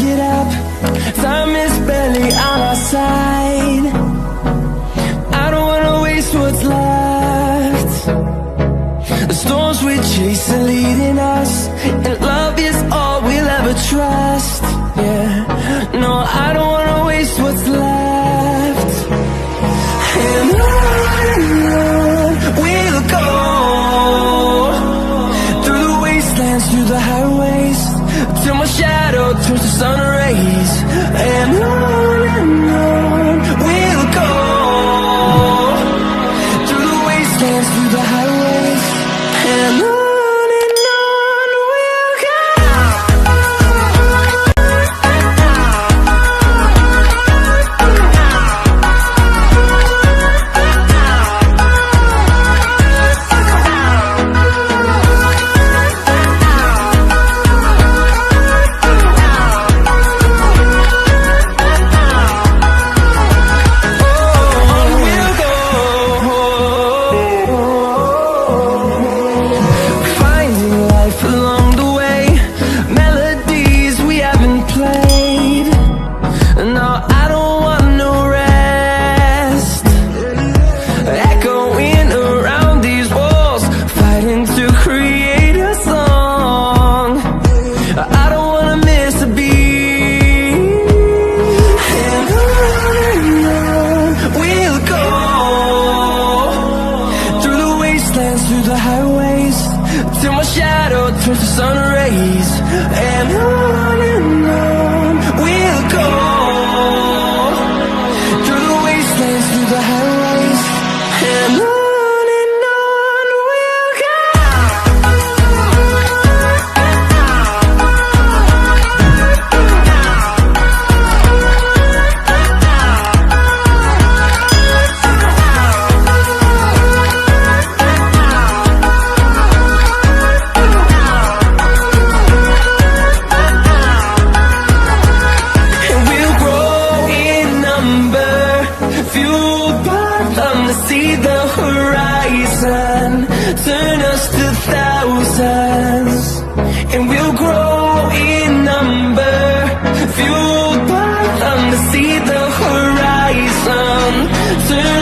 get up. Time is barely on our side. I don't wanna waste what's left. The storms we chase are leading us, and love is all we'll ever trust. Yeah, no, I don't wanna waste what's left. And on we'll go, through the wastelands, through the highways, till my shadow turns to sun rays. And on we'll go, through the wastelands, through the highways, and on we'll go. Turns to sun rays, and on we'll go, through the wastelands, through the highways, and on we'll go. See the horizon, turn us to thousands, and we'll grow in number, fueled by them to see the horizon, turn